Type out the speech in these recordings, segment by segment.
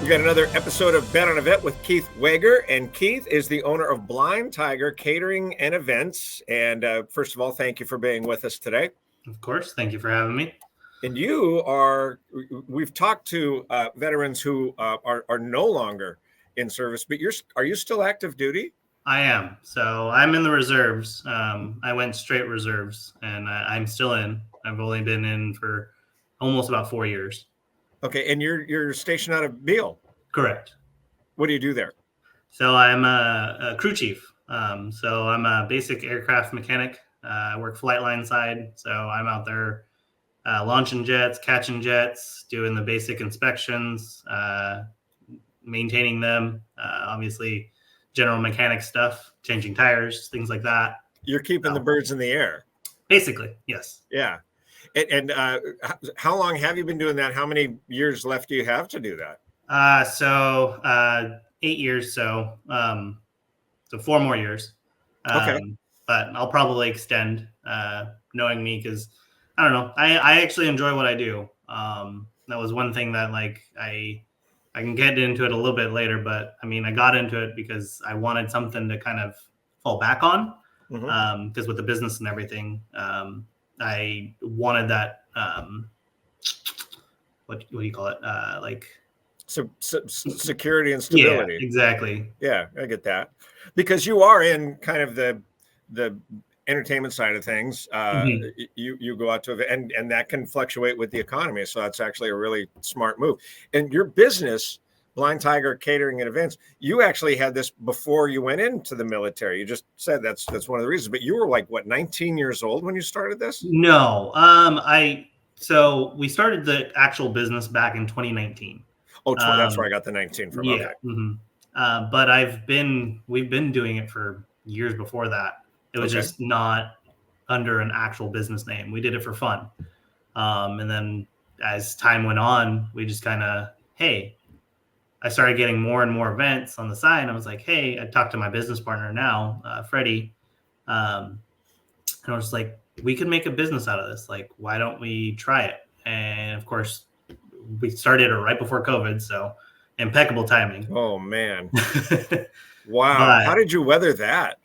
We got another episode of Bet on a Vet with Keith Wager, and Keith is the owner of Blind Tiger Catering and Events. And first of all, thank you for being with us today. Of course. Thank you for having me. And we've talked to veterans who are no longer in service, but are you still active duty? I am. So I'm in the reserves. I went straight reserves, and I'm still in. I've only been in for almost about 4 years. Okay, and you're stationed out of Beale. Correct. What do you do there? So I'm a crew chief. So I'm a basic aircraft mechanic. I work flight line side. So I'm out there launching jets, catching jets, doing the basic inspections, maintaining them. Obviously, general mechanic stuff, changing tires, things like that. You're keeping the birds in the air. Basically, yes. Yeah. And how long have you been doing that? How many years left do you have to do that? 8 years. So 4 more years. Okay. But I'll probably extend, knowing me, because I don't know. I actually enjoy what I do. That was one thing that I can get into it a little bit later, but I mean, I got into it because I wanted something to kind of fall back on. Because with the business and everything, I wanted that, what do you call it? Security and stability. Yeah, exactly. Yeah, I get that. Because you are in kind of the entertainment side of things. You go out to event, and that can fluctuate with the economy. So that's actually a really smart move. And your business, Blind Tiger Catering and Events, you actually had this before you went into the military. You just said that's one of the reasons. But you were 19 years old when you started this? No. So we started the actual business back in 2019. Oh, that's where I got the 19 from. Yeah. Okay. But we've been doing it for years before that. It was just not under an actual business name. We did it for fun. And then as time went on, we just kind of, I started getting more and more events on the side. And I was like, hey, I talked to my business partner now, Freddie. And I was like, we could make a business out of this. Why don't we try it? And of course, we started it right before COVID. So impeccable timing. Oh, man. Wow. But how did you weather that?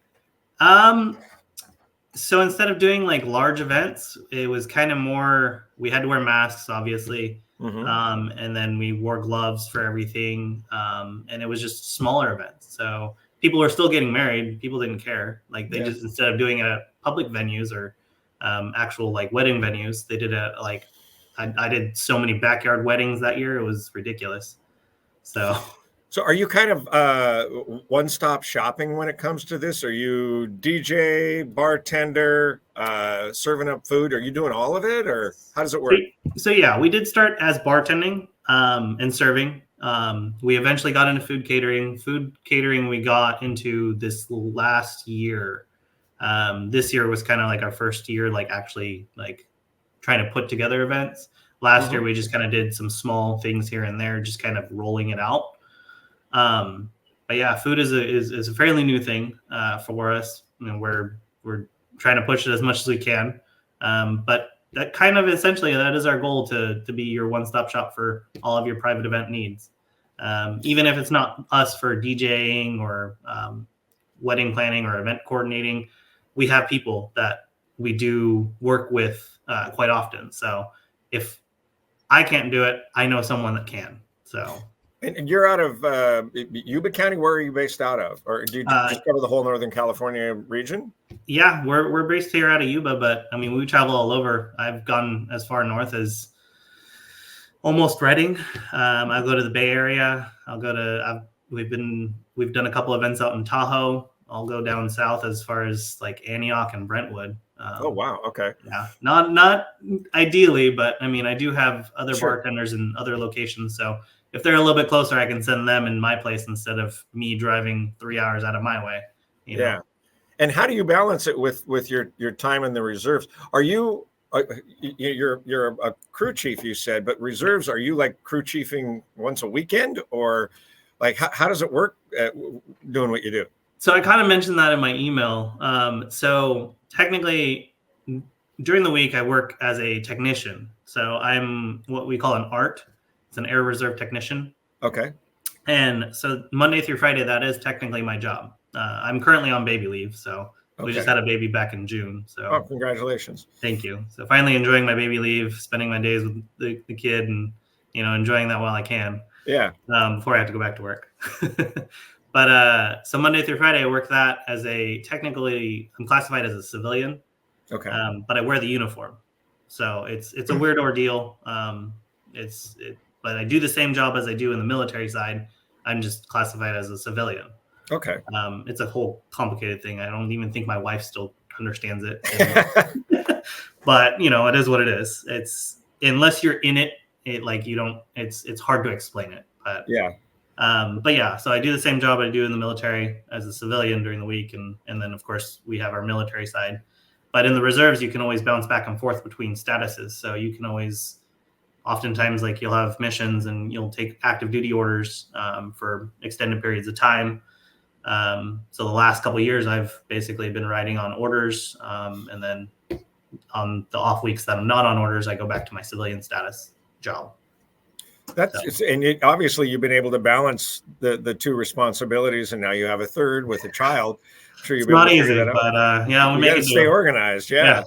So instead of doing large events, it was kind of more, we had to wear masks, obviously. And then we wore gloves for everything. And it was just smaller events. So people were still getting married. People didn't care. Just, instead of doing it at public venues or actual wedding venues, they did it I did so many backyard weddings that year. It was ridiculous. So are you kind of one-stop shopping when it comes to this? Are you DJ, bartender, serving up food? Are you doing all of it, or how does it work? So yeah, we did start as bartending and serving. We eventually got into food catering. Food catering we got into this last year. This year was kind of our first year, actually trying to put together events. Last year we just kind of did some small things here and there, just kind of rolling it out. But yeah, food is a fairly new thing for us. We're trying to push it as much as we can. But that kind of essentially that is our goal, to be your one-stop shop for all of your private event needs. Even if it's not us for DJing or wedding planning or event coordinating, we have people that we do work with quite often. So if I can't do it, I know someone that can. So. And you're out of Yuba County. Where are you based out of? Or do you just cover the whole Northern California region? Yeah, we're based here out of Yuba, but I mean, we travel all over. I've gone as far north as almost Redding. I'll go to the Bay Area. We've done a couple events out in Tahoe. I'll go down south as far as Antioch and Brentwood. Oh, wow. Okay. Yeah. Not ideally, but I mean, I do have other bartenders in other locations. So if they're a little bit closer, I can send them in my place instead of me driving 3 hours out of my way. You know? And how do you balance it with your time in the reserves? Are you, you're a crew chief, you said, but reserves, are you crew chiefing once a weekend, or how does it work doing what you do? So I kind of mentioned that in my email. So technically, during the week, I work as a technician. So I'm what we call an ART. It's an air reserve technician. Okay. And so Monday through Friday, that is technically my job. I'm currently on baby leave, so we just had a baby back in June. So congratulations. Thank you. So finally enjoying my baby leave, spending my days with the kid, and enjoying that while I can. Yeah. Before I have to go back to work. But so Monday through Friday, I work that as I'm classified as a civilian. Okay. But I wear the uniform, so it's a weird ordeal. But I do the same job as I do in the military side. I'm just classified as a civilian. Okay. It's a whole complicated thing. I don't even think my wife still understands it. But it is what it is. It's unless you're in it, it's hard to explain it. But yeah. But yeah, so I do the same job I do in the military as a civilian during the week, and then of course we have our military side. But in the reserves, you can always bounce back and forth between statuses. So you can always, oftentimes, like you'll have missions and you'll take active duty orders for extended periods of time. So the last couple of years, I've basically been riding on orders, and then on the off weeks that I'm not on orders, I go back to my civilian status job. And obviously you've been able to balance the two responsibilities, and now you have a third with a child. I'm sure you've been not easy, but we make it stay organized. Yeah.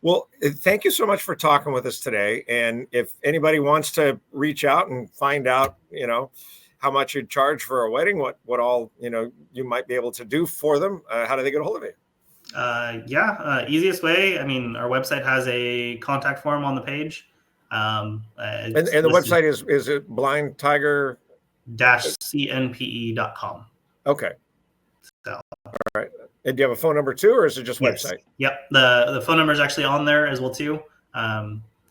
Well, thank you so much for talking with us today. And if anybody wants to reach out and find out, how much you'd charge for a wedding, what all, you might be able to do for them, how do they get a hold of you? Easiest way. I mean, our website has a contact form on the page. And the website is it Blind Tiger -cnpe.com. Okay. So, all right. And do you have a phone number too, or is it just website? Yep. The phone number is actually on there as well too.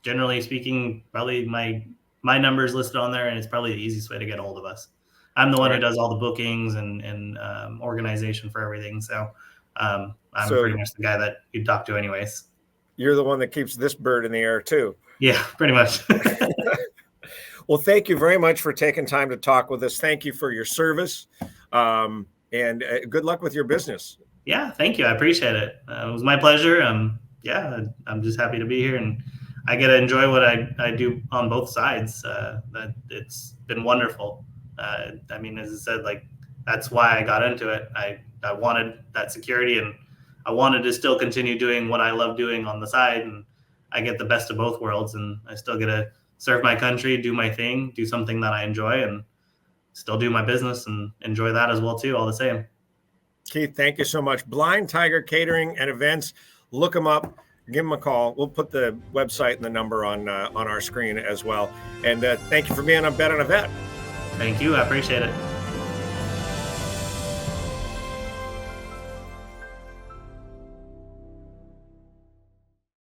Generally speaking, probably my number is listed on there, and it's probably the easiest way to get a hold of us. I'm the one who does all the bookings and organization for everything. So I'm pretty much the guy that you'd talk to anyways. You're the one that keeps this bird in the air too. Yeah, pretty much. Well, thank you very much for taking time to talk with us. Thank you for your service, and good luck with your business. Yeah, thank you. I appreciate it. It was my pleasure. I'm just happy to be here, and I get to enjoy what I do on both sides. That it's been wonderful. As I said, that's why I got into it. I wanted that security, and I wanted to still continue doing what I love doing on the side, and I get the best of both worlds, and I still get to serve my country, do my thing, do something that I enjoy, and still do my business and enjoy that as well too, all the same. Keith, thank you so much. Blind Tiger Catering and Events. Look them up. Give them a call. We'll put the website and the number on our screen as well. And thank you for being on Bet on a Vet. Thank you. I appreciate it.